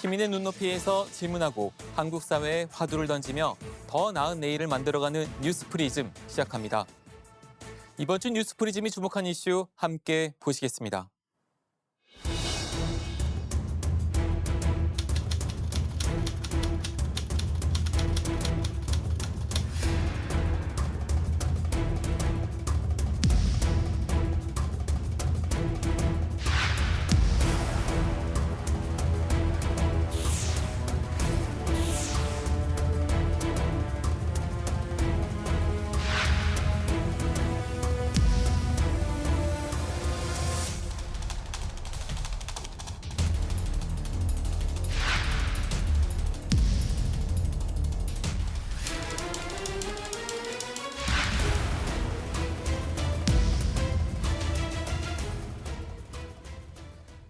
시민의 눈높이에서 질문하고 한국 사회에 화두를 던지며 더 나은 내일을 만들어가는 뉴스프리즘 시작합니다. 이번 주 뉴스프리즘이 주목한 이슈 함께 보시겠습니다.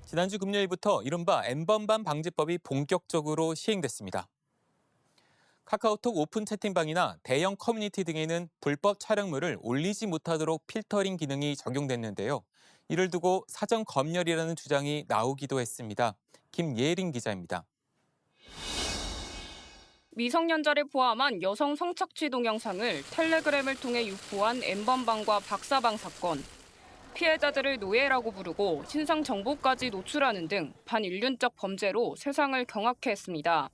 지난주 금요일부터 이른바 N번방 방지법이 본격적으로 시행됐습니다. 카카오톡 오픈 채팅방이나 대형 커뮤니티 등에는 불법 촬영물을 올리지 못하도록 필터링 기능이 적용됐는데요. 이를 두고 사전 검열이라는 주장이 나오기도 했습니다. 김예린 기자입니다. 미성년자를 포함한 여성 성착취 동영상을 텔레그램을 통해 유포한 N번방과 박사방 사건. 피해자들을 노예라고 부르고 신상 정보까지 노출하는 등 반인륜적 범죄로 세상을 경악해 했습니다.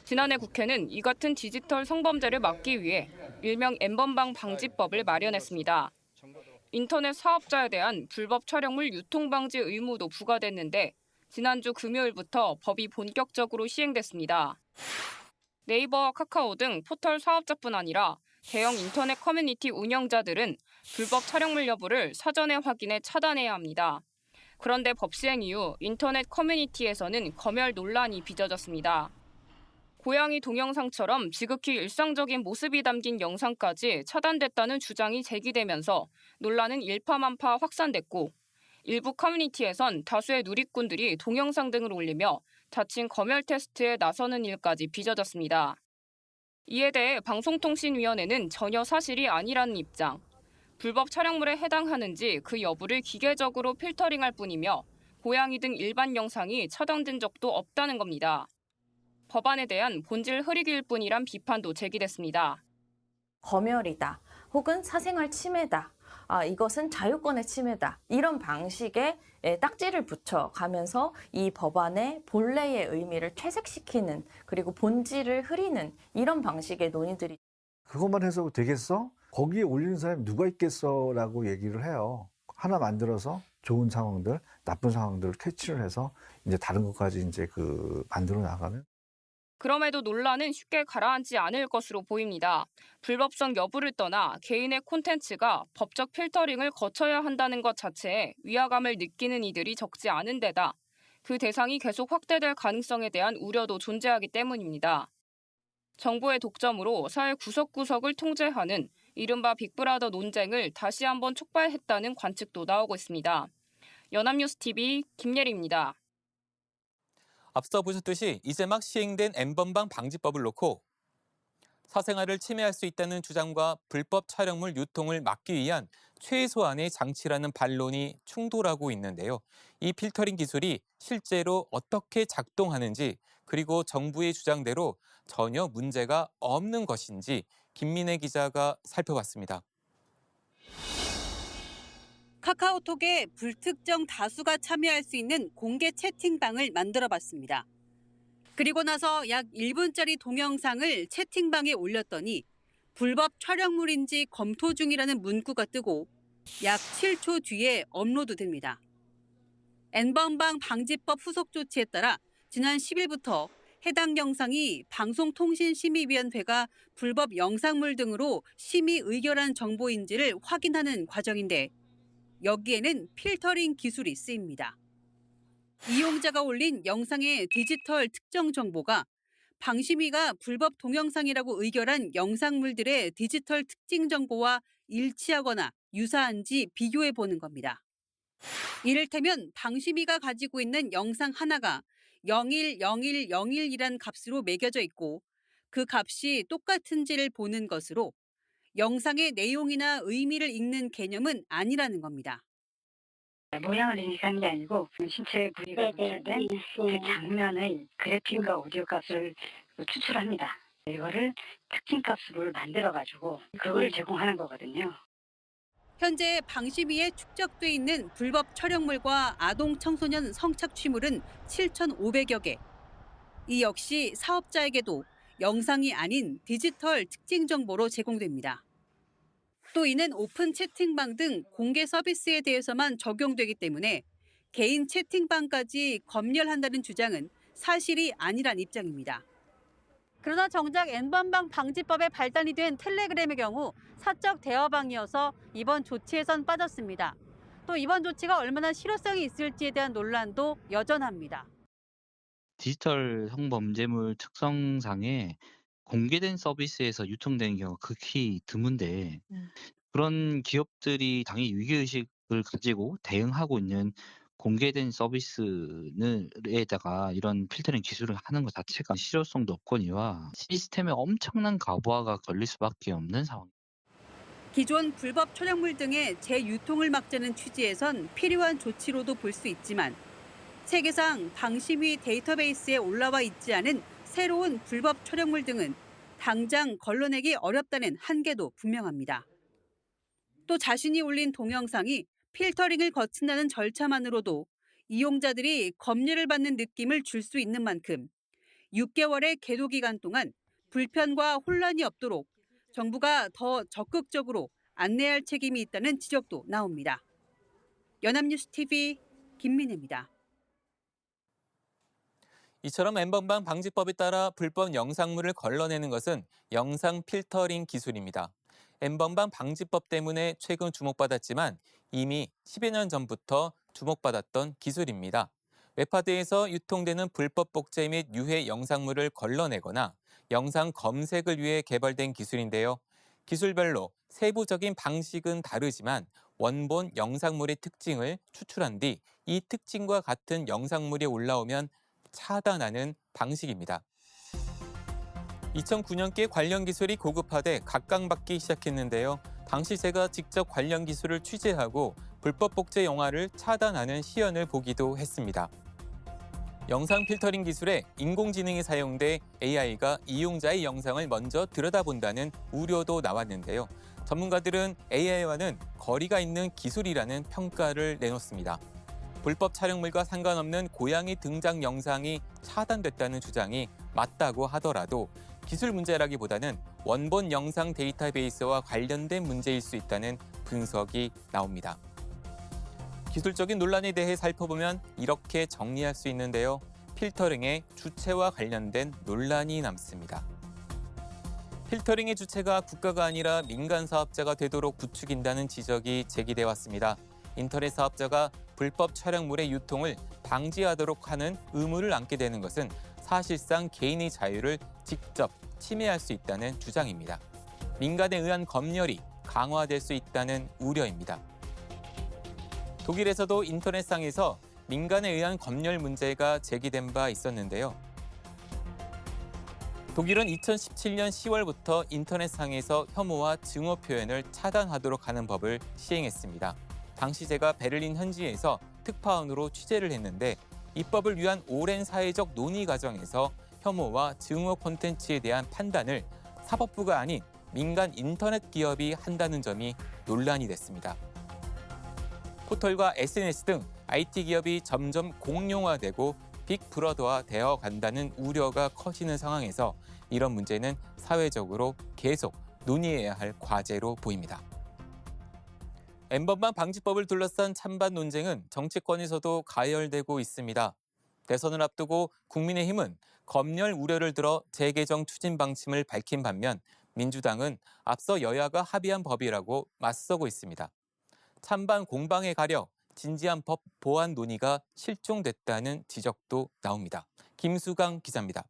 지난해 국회는 이 같은 디지털 성범죄를 막기 위해 일명 N번방 방지법을 마련했습니다. 인터넷 사업자에 대한 불법 촬영물 유통 방지 의무도 부과됐는데 지난주 금요일부터 법이 본격적으로 시행됐습니다. 네이버와 카카오 등 포털 사업자뿐 아니라 대형 인터넷 커뮤니티 운영자들은 불법 촬영물 여부를 사전에 확인해 차단해야 합니다. 그런데 법 시행 이후 인터넷 커뮤니티에서는 검열 논란이 빚어졌습니다. 고양이 동영상처럼 지극히 일상적인 모습이 담긴 영상까지 차단됐다는 주장이 제기되면서 논란은 일파만파 확산됐고 일부 커뮤니티에선 다수의 누리꾼들이 동영상 등을 올리며 자칭 검열 테스트에 나서는 일까지 빚어졌습니다. 이에 대해 방송통신위원회는 전혀 사실이 아니라는 입장, 불법 촬영물에 해당하는지 그 여부를 기계적으로 필터링할 뿐이며 고양이 등 일반 영상이 차단된 적도 없다는 겁니다. 법안에 대한 본질 흐리기일 뿐이란 비판도 제기됐습니다. 검열이다, 혹은 사생활 침해다, 이것은 자유권의 침해다, 이런 방식의 딱지를 붙여가면서 이 법안의 본래의 의미를 퇴색시키는, 그리고 본질을 흐리는 이런 방식의 논의들이. 그것만 해서 되겠어? 거기에 올리는 사람이 누가 있겠어? 라고 얘기를 해요. 하나 만들어서 좋은 상황들, 나쁜 상황들을 캐치를 해서 이제 다른 것까지 이제 만들어 나가면. 그럼에도 논란은 쉽게 가라앉지 않을 것으로 보입니다. 불법성 여부를 떠나 개인의 콘텐츠가 법적 필터링을 거쳐야 한다는 것 자체에 위화감을 느끼는 이들이 적지 않은 데다 그 대상이 계속 확대될 가능성에 대한 우려도 존재하기 때문입니다. 정부의 독점으로 사회 구석구석을 통제하는 이른바 빅브라더 논쟁을 다시 한번 촉발했다는 관측도 나오고 있습니다. 연합뉴스TV 김예리입니다. 앞서 보셨듯이 이제 막 시행된 N번방 방지법을 놓고 사생활을 침해할 수 있다는 주장과 불법 촬영물 유통을 막기 위한 최소한의 장치라는 반론이 충돌하고 있는데요. 이 필터링 기술이 실제로 어떻게 작동하는지, 그리고 정부의 주장대로 전혀 문제가 없는 것인지 김민혜 기자가 살펴봤습니다. 카카오톡에 불특정 다수가 참여할 수 있는 공개 채팅방을 만들어봤습니다. 그리고 나서 약 1분짜리 동영상을 채팅방에 올렸더니 불법 촬영물인지 검토 중이라는 문구가 뜨고 약 7초 뒤에 업로드됩니다. N번방 방지법 후속 조치에 따라 지난 10일부터 해당 영상이 방송통신심의위원회가 불법 영상물 등으로 심의 의결한 정보인지를 확인하는 과정인데 여기에는 필터링 기술이 쓰입니다. 이용자가 올린 영상의 디지털 특정 정보가 방심위가 불법 동영상이라고 의결한 영상물들의 디지털 특징 정보와 일치하거나 유사한지 비교해 보는 겁니다. 이를테면 방심위가 가지고 있는 영상 하나가 010101이란 값으로 매겨져 있고 그 값이 똑같은지를 보는 것으로 영상의 내용이나 의미를 읽는 개념은 아니라는 겁니다. 모양을 인식하는 게 아니고 신체 부위가 노출된 그 장면의 그래픽과 오디오 값을 추출합니다. 이거를 특징 값으로 만들어가지고 그걸 제공하는 거거든요. 현재 방심위에 축적돼 있는 불법 촬영물과 아동 청소년 성착취물은 7,500여 개. 이 역시 사업자에게도 영상이 아닌 디지털 특징 정보로 제공됩니다. 또 이는 오픈 채팅방 등 공개 서비스에 대해서만 적용되기 때문에 개인 채팅방까지 검열한다는 주장은 사실이 아니란 입장입니다. 그러나 정작 N번방 방지법에 발단이 된 텔레그램의 경우 사적 대화방이어서 이번 조치에선 빠졌습니다. 또 이번 조치가 얼마나 실효성이 있을지에 대한 논란도 여전합니다. 디지털 성범죄물 특성상에 공개된 서비스에서 유통되는 경우가 극히 드문데 그런 기업들이 당연히 위기의식을 가지고 대응하고 있는 공개된 서비스에다가 이런 필터링 기술을 하는 것 자체가 실효성도 없거니와 시스템에 엄청난 과부하가 걸릴 수밖에 없는 상황입니다. 기존 불법 촬영물 등의 재유통을 막자는 취지에선 필요한 조치로도 볼 수 있지만 세계상 방심위 데이터베이스에 올라와 있지 않은 새로운 불법 촬영물 등은 당장 걸러내기 어렵다는 한계도 분명합니다. 또 자신이 올린 동영상이 필터링을 거친다는 절차만으로도 이용자들이 검열을 받는 느낌을 줄 수 있는 만큼 6개월의 계도 기간 동안 불편과 혼란이 없도록 정부가 더 적극적으로 안내할 책임이 있다는 지적도 나옵니다. 연합뉴스TV 김민혜입니다. 이처럼 N번방 방지법에 따라 불법 영상물을 걸러내는 것은 영상 필터링 기술입니다. N번방 방지법 때문에 최근 주목받았지만 이미 10여 년 전부터 주목받았던 기술입니다. 웹하드에서 유통되는 불법 복제 및 유해 영상물을 걸러내거나 영상 검색을 위해 개발된 기술인데요. 기술별로 세부적인 방식은 다르지만 원본 영상물의 특징을 추출한 뒤 이 특징과 같은 영상물이 올라오면 차단하는 방식입니다. 2009년께 관련 기술이 고급화돼 각광받기 시작했는데요. 당시 제가 직접 관련 기술을 취재하고 불법 복제 영화를 차단하는 시연을 보기도 했습니다. 영상 필터링 기술에 인공지능이 사용돼 AI가 이용자의 영상을 먼저 들여다본다는 우려도 나왔는데요. 전문가들은 AI와는 거리가 있는 기술이라는 평가를 내놓습니다. 불법 촬영물과 상관없는 고양이 등장 영상이 차단됐다는 주장이 맞다고 하더라도 기술 문제라기보다는 원본 영상 데이터베이스와 관련된 문제일 수 있다는 분석이 나옵니다. 기술적인 논란에 대해 살펴보면 이렇게 정리할 수 있는데요. 필터링의 주체와 관련된 논란이 남습니다. 필터링의 주체가 국가가 아니라 민간 사업자가 되도록 부추긴다는 지적이 제기돼 왔습니다. 인터넷 사업자가 불법 촬영물의 유통을 방지하도록 하는 의무를 안게 되는 것은 사실상 개인의 자유를 직접 침해할 수 있다는 주장입니다. 민간에 의한 검열이 강화될 수 있다는 우려입니다. 독일에서도 인터넷상에서 민간에 의한 검열 문제가 제기된 바 있었는데요. 독일은 2017년 10월부터 인터넷상에서 혐오와 증오 표현을 차단하도록 하는 법을 시행했습니다. 당시 제가 베를린 현지에서 특파원으로 취재를 했는데 입법을 위한 오랜 사회적 논의 과정에서 혐오와 증오 콘텐츠에 대한 판단을 사법부가 아닌 민간 인터넷 기업이 한다는 점이 논란이 됐습니다. 포털과 SNS 등 IT 기업이 점점 공룡화되고 빅브러더화 되어 간다는 우려가 커지는 상황에서 이런 문제는 사회적으로 계속 논의해야 할 과제로 보입니다. N번방 방지법을 둘러싼 찬반 논쟁은 정치권에서도 가열되고 있습니다. 대선을 앞두고 국민의힘은 검열 우려를 들어 재개정 추진 방침을 밝힌 반면 민주당은 앞서 여야가 합의한 법이라고 맞서고 있습니다. 찬반 공방에 가려 진지한 법 보완 논의가 실종됐다는 지적도 나옵니다. 김수강 기자입니다.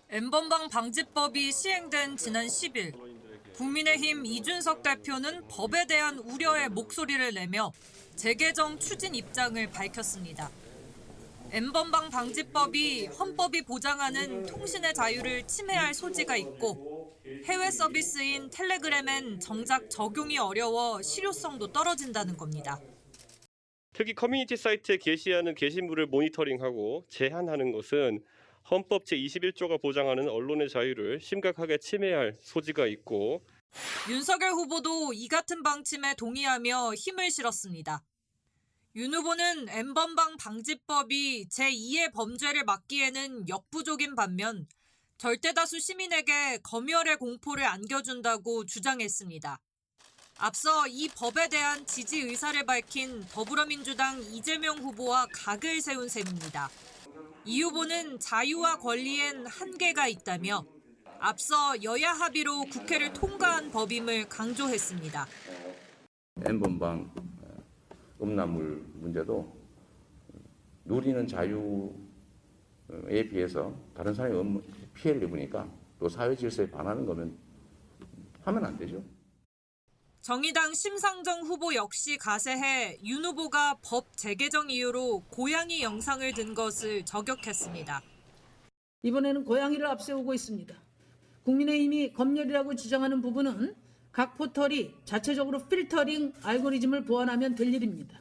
N번방 방지법이 시행된 지난 10일, 국민의힘 이준석 대표는 법에 대한 우려의 목소리를 내며 재개정 추진 입장을 밝혔습니다. N번방 방지법이 헌법이 보장하는 통신의 자유를 침해할 소지가 있고 해외 서비스인 텔레그램엔 정작 적용이 어려워 실효성도 떨어진다는 겁니다. 특히 커뮤니티 사이트에 게시하는 게시물을 모니터링하고 제한하는 것은 헌법 제21조가 보장하는 언론의 자유를 심각하게 침해할 소지가 있고 윤석열 후보도 이 같은 방침에 동의하며 힘을 실었습니다. 윤 후보는 N번방 방지법이 제2의 범죄를 막기에는 역부족인 반면 절대다수 시민에게 검열의 공포를 안겨준다고 주장했습니다. 앞서 이 법에 대한 지지 의사를 밝힌 더불어민주당 이재명 후보와 각을 세운 셈입니다. 이 후보는 자유와 권리엔 한계가 있다며 앞서 여야 합의로 국회를 통과한 법임을 강조했습니다. N번방 음란물 문제도 누리는 자유에 비해서 다른 사람이 피해를 입으니까 또 사회 질서에 반하는 거면 하면 안 되죠. 정의당 심상정 후보 역시 가세해 윤 후보가 법 재개정 이유로 고양이 영상을 든 것을 저격했습니다. 이번에는 고양이를 앞세우고 있습니다. 국민의힘이 검열이라고 주장하는 부분은 각 포털이 자체적으로 필터링 알고리즘을 보완하면 될 일입니다.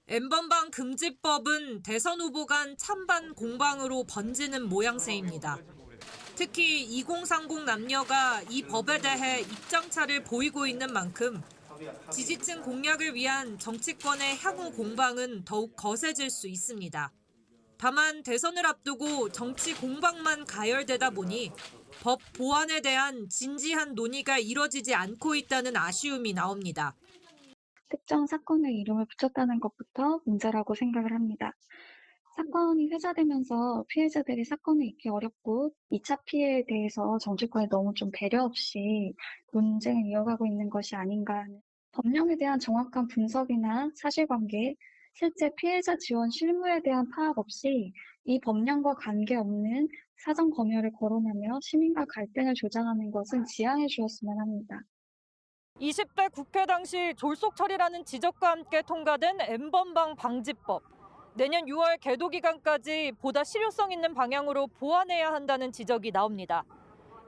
N번방 금지법은 대선 후보 간 찬반 공방으로 번지는 모양새입니다. 특히 2030 남녀가 이 법에 대해 입장차를 보이고 있는 만큼 지지층 공략을 위한 정치권의 향후 공방은 더욱 거세질 수 있습니다. 다만 대선을 앞두고 정치 공방만 가열되다 보니 법 보완에 대한 진지한 논의가 이뤄지지 않고 있다는 아쉬움이 나옵니다. 특정 사건의 이름을 붙였다는 것부터 문제라고 생각을 합니다. 사건이 회자되면서 피해자들이 사건을 잊기 어렵고 2차 피해에 대해서 정치권이 너무 좀 배려 없이 논쟁을 이어가고 있는 것이 아닌가 하는 법령에 대한 정확한 분석이나 사실관계, 실제 피해자 지원 실무에 대한 파악 없이 이 법령과 관계없는 사전 검열을 거론하며 시민과 갈등을 조장하는 것은 지양해 주었으면 합니다. 20대 국회 당시 졸속 처리라는 지적과 함께 통과된 N번방 방지법. 내년 6월 계도 기간까지 보다 실효성 있는 방향으로 보완해야 한다는 지적이 나옵니다.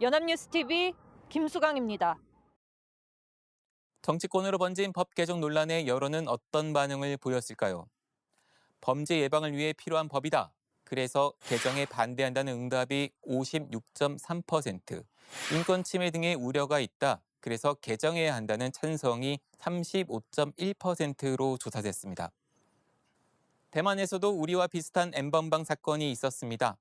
연합뉴스TV 김수강입니다. 정치권으로 번진 법 개정 논란에 여론은 어떤 반응을 보였을까요? 범죄 예방을 위해 필요한 법이다. 그래서 개정에 반대한다는 응답이 56.3%, 인권 침해 등의 우려가 있다. 그래서 개정해야 한다는 찬성이 35.1%로 조사됐습니다. 대만에서도 우리와 비슷한 N번방 사건이 있었습니다.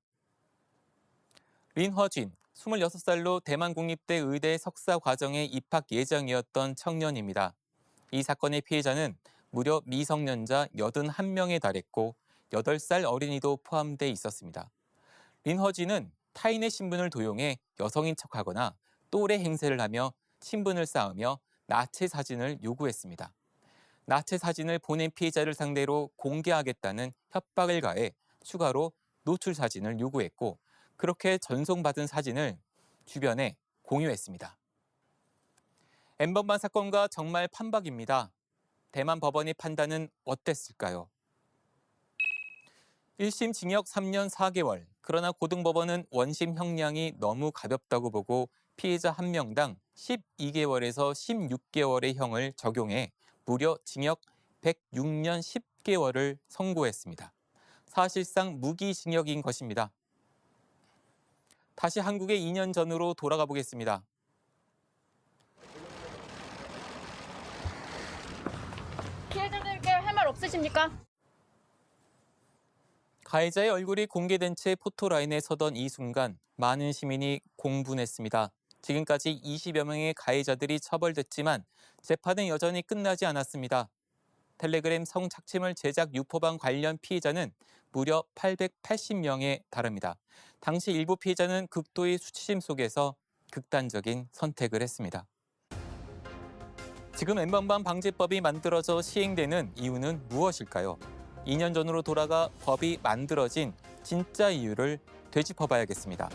린허진, 26살로 대만 국립대 의대 석사 과정에 입학 예정이었던 청년입니다. 이 사건의 피해자는 무려 미성년자 81명에 달했고 8살 어린이도 포함돼 있었습니다. 린허진은 타인의 신분을 도용해 여성인 척하거나 또래 행세를 하며 신분을 쌓으며 나체 사진을 요구했습니다. 나체 사진을 보낸 피해자를 상대로 공개하겠다는 협박을 가해 추가로 노출 사진을 요구했고 그렇게 전송받은 사진을 주변에 공유했습니다. N번방 사건과 정말 판박입니다. 대만 법원의 판단은 어땠을까요? 1심 징역 3년 4개월, 그러나 고등법원은 원심 형량이 너무 가볍다고 보고 피해자 1명당 12개월에서 16개월의 형을 적용해 무려 징역 106년 10개월을 선고했습니다. 사실상 무기징역인 것입니다. 다시 한국의 2년 전으로 돌아가 보겠습니다. 피해자들께 할 말 없으십니까? 가해자의 얼굴이 공개된 채 포토라인에 서던 이 순간 많은 시민이 공분했습니다. 지금까지 20여 명의 가해자들이 처벌됐지만 재판은 여전히 끝나지 않았습니다. 텔레그램 성착취물 제작 유포방 관련 피해자는 무려 880명에 달합니다. 당시 일부 피해자는 극도의 수치심 속에서 극단적인 선택을 했습니다. 지금 N번방 방지법이 만들어져 시행되는 이유는 무엇일까요? 2년 전으로 돌아가 법이 만들어진 진짜 이유를 되짚어봐야겠습니다.